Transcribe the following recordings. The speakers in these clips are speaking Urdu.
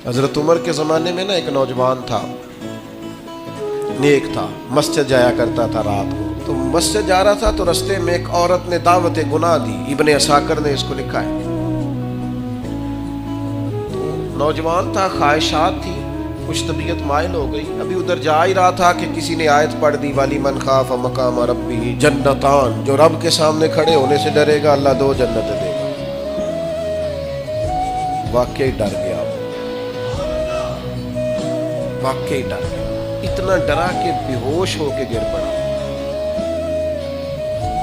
حضرت عمر کے زمانے میں نا ایک نوجوان تھا، نیک تھا، مسجد جایا کرتا تھا رات کو. تو مسجد جا رہا تھا تو رستے میں ایک عورت نے دعوت گناہ دی. ابن عساکر نے اس کو لکھا ہے. تو نوجوان تھا، خواہشات تھی، کچھ طبیعت مائل ہو گئی. ابھی ادھر جا ہی رہا تھا کہ کسی نے آیت پڑھ دی، والی من خاف مقام ربہ جنتان، جو رب کے سامنے کھڑے ہونے سے ڈرے گا اللہ 2 جنتیں دے گا. واقعی ڈر گیا، واقعی ڈر گیا. اتنا ڈرا کہ بے ہوش ہو کے گر پڑا.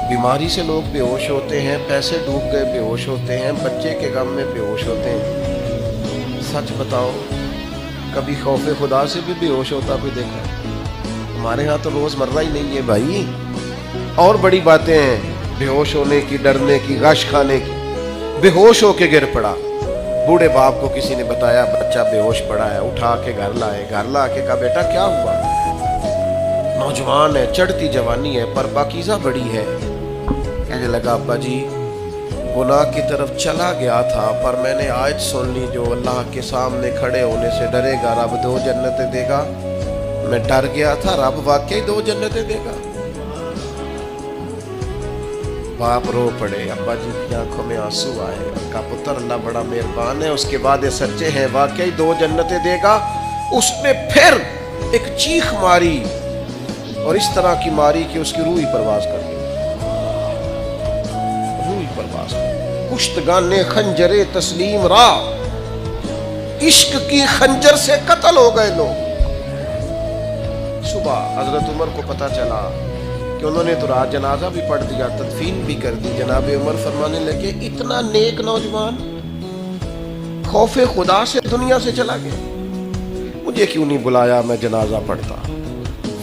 بیماری سے لوگ بے ہوش ہوتے ہیں، پیسے ڈوب گئے بے ہوش ہوتے ہیں، بچے کے غم میں بے ہوش ہوتے ہیں. سچ بتاؤ کبھی خوف خدا سے بھی بے ہوش ہوتا کوئی دیکھا ہے؟ ہمارے ہاں تو روز مرہ ہی نہیں ہے بھائی. اور بڑی باتیں ہیں بے ہوش ہونے کی، ڈرنے کی، غش کھانے کی. بے ہوش ہو کے گر پڑا. بوڑھے باپ کو کسی نے بتایا بچہ بے ہوش پڑا ہے، اٹھا کے گھر لائے. گھر لا کے کہا بیٹا کیا ہوا؟ نوجوان ہے، چڑھتی جوانی ہے، پر پاکیزہ بڑی ہے. کہنے لگا ابا جی گناہ کی طرف چلا گیا تھا، پر میں نے آیت سن لی جو اللہ کے سامنے کھڑے ہونے سے ڈرے گا رب 2 جنتیں دے گا. میں ڈر گیا تھا، رب واقعی 2 جنتیں دے گا. باپ رو پڑے، ابا جی کی آنکھوں میں آنسو آئے. کا پتر اللہ بڑا مہربان ہے، اس کے وعدے سچے ہیں، واقعی 2 جنتیں دے گا. اس نے پھر ایک چیخ ماری اور اس طرح کی ماری کہ اس کی روح ہی پرواز کر گئی. روح ہی پرواز کر گئی. کشتگان خنجر تسلیم را، عشق کی خنجر سے قتل ہو گئے لوگ. صبح حضرت عمر کو پتہ چلا کہ انہوں نے تو رات جنازہ بھی پڑھ دیا، تدفین بھی کر دی. جناب عمر فرمانے لگے اتنا نیک نوجوان خوف خدا سے دنیا سے چلا گیا، مجھے کیوں نہیں بلایا میں جنازہ پڑھتا.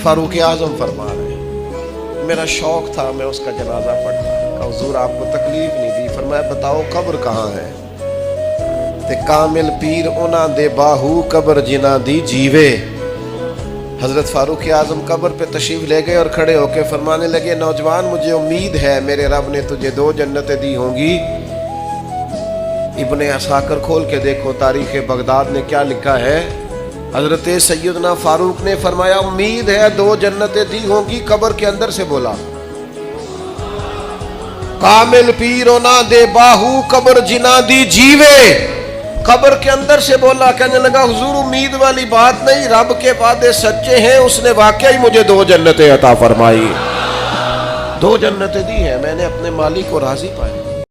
فاروق اعظم فرما رہے ہیں میرا شوق تھا میں اس کا جنازہ پڑھتا. کہ حضور آپ کو تکلیف نہیں دی. فرمایا بتاؤ قبر کہاں ہے؟ تے کامل پیر انہاں دے باہو قبر جنہ دی جیوے. حضرت فاروق اعظم قبر پہ تشریف لے گئے اور کھڑے ہو کے فرمانے لگے نوجوان مجھے امید ہے میرے رب نے تجھے 2 جنتیں دی ہوں گی. ابن عساکر کھول کے دیکھو تاریخ بغداد نے کیا لکھا ہے. حضرت سیدنا فاروق نے فرمایا امید ہے 2 جنتیں دی ہوں گی. قبر کے اندر سے بولا کامل پیرونا دے باہو قبر جنا دی جیوے. قبر کے اندر سے بولا. کہنے لگا حضور امید والی بات نہیں، رب کے وعدے سچے ہیں، اس نے واقعی مجھے 2 جنتیں عطا فرمائی. 2 جنتیں دی ہیں، میں نے اپنے مالک کو راضی پایا.